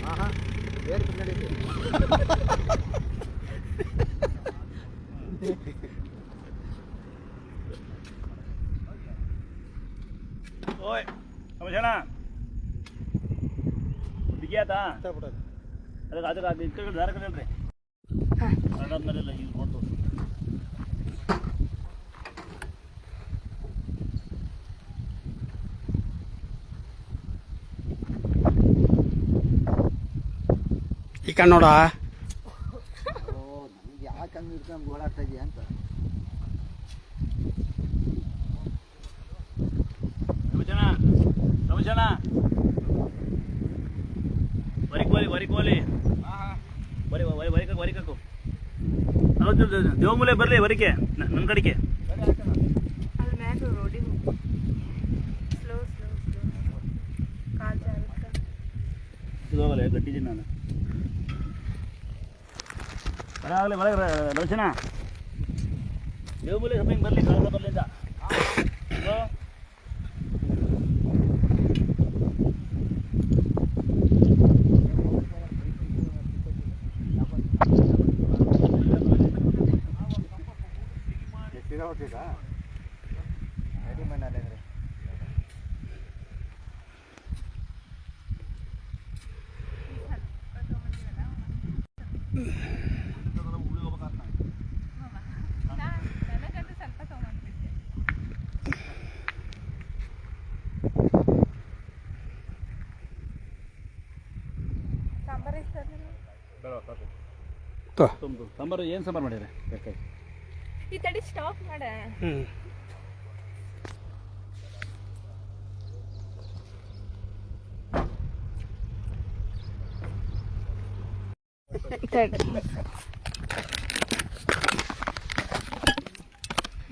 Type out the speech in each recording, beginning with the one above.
ಆಹಾ ಬೇರೆ ನಡೀತಿ ಓಯ್ ಸಮಜಣ ಬಿಗಿಯಾತಾ ಅದಕ್ಕೆ ಅದು ಇಟ್ಟು ದಾರ ಕಟ್ರಿ ಕನ್ನಡದ್ಮೇಲೆಲ್ಲ ಈಗ ನೋಡ್ತು ಈ ಕಣ್ಣು ನೋಡ ನನಗೆ ಯಾಕೆ ಹಂಗೆ ಇಟ್ಕೊಂಡು ಓಡಾಡ್ತಾ ಇದೆಯಾ ಅಂತ ಸಮಜಣ ವರಿಕೋಲಿ ವರಿಕಕ್ಕು ದೇವಮೂಲೆ ಬರಲಿ ವರಿಕೆ ನನ್ನ ಕಡೆಗೆ ಹೋಗಲ್ಲ ಗಟ್ಟಿದ್ದೀನಿ ನಾನು ಬರಾಗಲೇ ಒಳಗೆ ರಚನ ದೇವಮೂಲೆ ಸಮಯ ಬರಲಿ ಕಾಲ ಬರಲಿಂದ ಸಾಂಬಾರು ಏನು ಸಾಂಬಾರು ಮಾಡ್ಯಾರ ಈ ತಡಿ ಸ್ಟಾಪ್ ಮಾಡ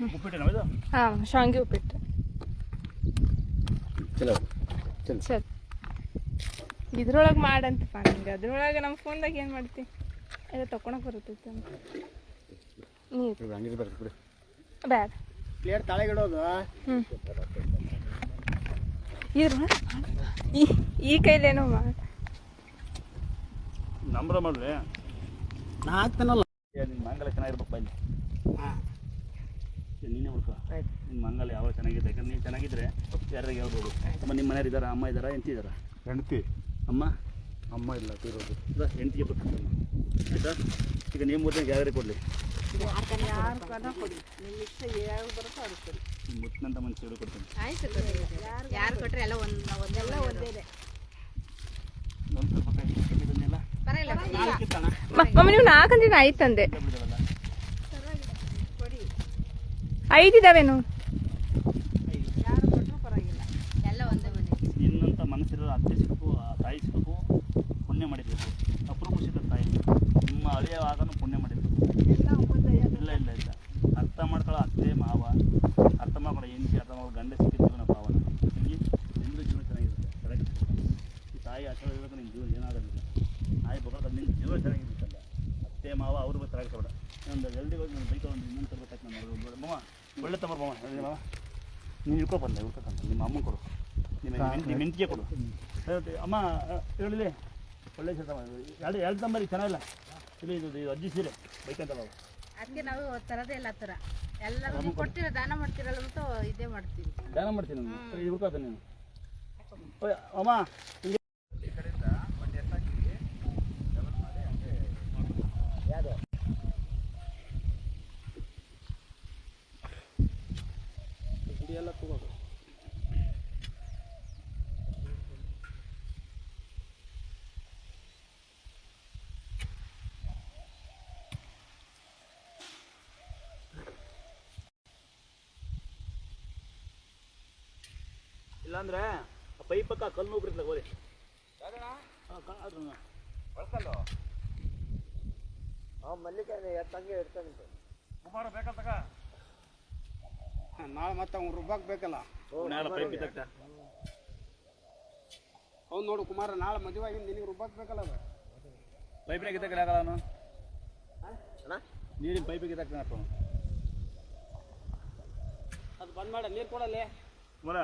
ಉಪ್ಪಿಟ್ಟೇನೋ ಇದು ಹಾಂ ಶಾವಿಗೆ ಉಪ್ಪಿಟ್ಟು ಚಲೋ ಸರಿ ಇದ್ರೊಳಗೆ ಮಾಡಂತಪ್ಪ ನಿಂಗೆ ಅದ್ರೊಳಗೆ ನಮ್ಮ ಫೋನ್ದಾಗ ಏನು ಮಾಡ್ತಿ ಎಲ್ಲ ತಕೊಳಕ್ಕೆ ಬರುತ್ತೈತೆ ಅಂತ ಹಂಗಿದ್ರೆ ಬರ್ತೀವಿ ಬಿಡು ಬ್ಯಾಡ ಪ್ಲೇಟ್ ತಳಗಿಡೋದು ಈ ಕೈಲೇನೋ ಮಾಡಿ ನಂಬರ ಮಾಡ್ರಿ ನಾ ಹಾಕ್ತಾನಲ್ಲ ನಿನ್ನ ಮಂಗಲ ಚೆನ್ನಾಗಿರ್ಬೇಕು ಬನ್ನಿ ಹಾಂ ನೀನೇ ಹುಡ್ಕೋ ನಿನ್ನ ಮಂಗಲ ಯಾವಾಗ ಚೆನ್ನಾಗಿದೆ ಯಾಕಂದ್ರೆ ನೀನು ಚೆನ್ನಾಗಿದ್ರೆ ಯಾರಿಗೆ ಹೇಳ್ಬೋದು ಅಮ್ಮ ನಿಮ್ಮ ಮನೆಯವ್ರು ಇದ್ದಾರಾ ಅಮ್ಮ ಇದ್ದಾರಾ ಹೆಂಡತಿ ಇದ್ದಾರಾ ಹೆಂಡತಿ ಅಮ್ಮ ಇಲ್ಲ ತೀರೋದು ಹೆಂಡತಿಗೆ ಬರ್ತೀನಿ ಆಯಿತಾ ಈಗ ನೀವು ಮೂರನೇ ಯಾರಿಗೆ ಕೊಡಲಿ ಮುತ್ತಿನಂತ ಮನುಷ್ಯ ಹಿಡಿದು ಕೊಡ್ತೀನಿ ಯಾರು ಕೊಟ್ರೆ ಎಲ್ಲ ಒಂದೆಲ್ಲ ಒಂದೇ ಮಮ್ಮಿ ನೀವು 4 ಜನ ಆಯ್ತಂದೆ 5 ಇದಾವೇನು ಎಲ್ಲ ಒಂದೇ ಮನೆ ಇನ್ನಂತ ಮನಸ್ಸಿರೋ ಅತ್ತೆ ಸಿಗಬೇಕು ತಾಯಿ ಸಿಗಬೇಕು ಪುಣ್ಯ ಮಾಡಿರ್ಬೇಕು ಅಪರೂಪ ಸಿಕ್ಕ ತಾಯಿ ನಿಮ್ಮ ಹಳೆಯ ಆದನು ಪುಣ್ಯ ಮಾಡಿರ್ಬೇಕು ಇಲ್ಲ ಅರ್ಥ ಮಾಡ್ಕೊಳ್ಳೋ ಅತ್ತೆ ಮಾವ ಅರ್ಥ ಮಾಡ್ಕೊಳ್ಳೋ ಹೆಂಡತಿ ಅರ್ಥ ಮಾಡ್ಕೊಳ್ಳೋ ಗಂಡ ಸಿಕ್ಕ ಜೀವನ ಭಾವನ ಹೀಗೆ ನಿಂದು ಜೀವನ ಚೆನ್ನಾಗಿರುತ್ತೆ ಕರೆಕ್ಟ್ ಈ ತಾಯಿ ಆಶೀರ್ವಾದ ಇರೋದು ನಿನ್ನ ಜೀವನ ಏನಾಗೋದಿಲ್ಲ ತಾಯಿ ಬರೋದು ನಿನ್ನ ಜೀವನ ಚೆನ್ನಾಗಿರುತ್ತಲ್ಲ ಅತ್ತೆ ಮಾವ ಅವ್ರು ಬರ್ತಾರೆ ಆಗಬೇಡ ಒಂದು ಜಲ್ದಿ ಹೋಗಿ ನಾನು ಬೈಕ್ ಒಂದು ಇನ್ನೊಂದು ತರ್ಬೇಕಾಯ್ತು ನಾನು ಮಾವ ಒಳ್ಳೆ ತಮ್ಮ ಮಾವ ಮಾವ ನೀನು ಇಳ್ಕೊಬಂದೆ ನಿಮ್ಮ ಅಮ್ಮ ಕೊಡು ನಿಮ್ಮ ಹೆಂಡತಿಗೆ ಕೊಡು ಅಮ್ಮ ಹೇಳಿ ಒಳ್ಳೆ ಸೀರೆ ಎರಡು ತಂಬರಿ ಚೆನ್ನಾಗಿಲ್ಲ ಇಲ್ಲಿ ಇದು ಅಜ್ಜಿ ಸೀರೆ ಬೈಕಂತಲ್ಲ ಅದಕ್ಕೆ ನಾವು ತರದೇ ಇಲ್ಲ ಆ ಥರ ಎಲ್ಲರೂ ಕೊಡ್ತೀರ ದಾನ ಮಾಡ್ತೀರಲ್ಲ ಅಂತ ಇದೇ ಮಾಡ್ತೀವಿ ದಾನ ಮಾಡ್ತೀನಿ ನಾನು ಇಳ್ಕೊತ ನೀನು ಅಮ್ಮ ಎಲ್ಲ ತಗೋದು ಇಲ್ಲಾಂದ್ರೆ ಪೈಪ್ ಪಕ್ಕ ಕಲ್ಲು ಹೋಗ್ಬಿಡ್ತಲ್ಲ ಹೋಗಿ ಮಲ್ಲಿಕಾಯಿ ಎತ್ತಂಗೆ ಇಡ್ತಾನೆ ಕುಮಾರ ಬೇಕಂತಗ ನಾಳೆ ಮತ್ತೆ ಅವ್ನು ರುಬ್ಬಾಕ್ ಬೇಕಲ್ಲ ಪೈಪ್ ಇದ್ದಕ್ಕ ಅವ್ನು ನೋಡು ಕುಮಾರ ನಾಳೆ ಮದುವೆ ಆಗಿ ನಿನಗೆ ರುಬ್ಬಾಕ್ ಬೇಕಲ್ಲ ಅದು ಪೈಪ್ನಾಗ ಇದ್ದಕ್ಕ ಆಗಲ್ಲ ಅವನು ನೀರಿನ ಪೈಪಿಗೆ ಇದ್ದಾಗ್ತಾನಪ್ಪ ಅದು ಬಂದ್ ಮಾಡ ನೀರು ಕೊಡಲ್ಲೇ ಮರ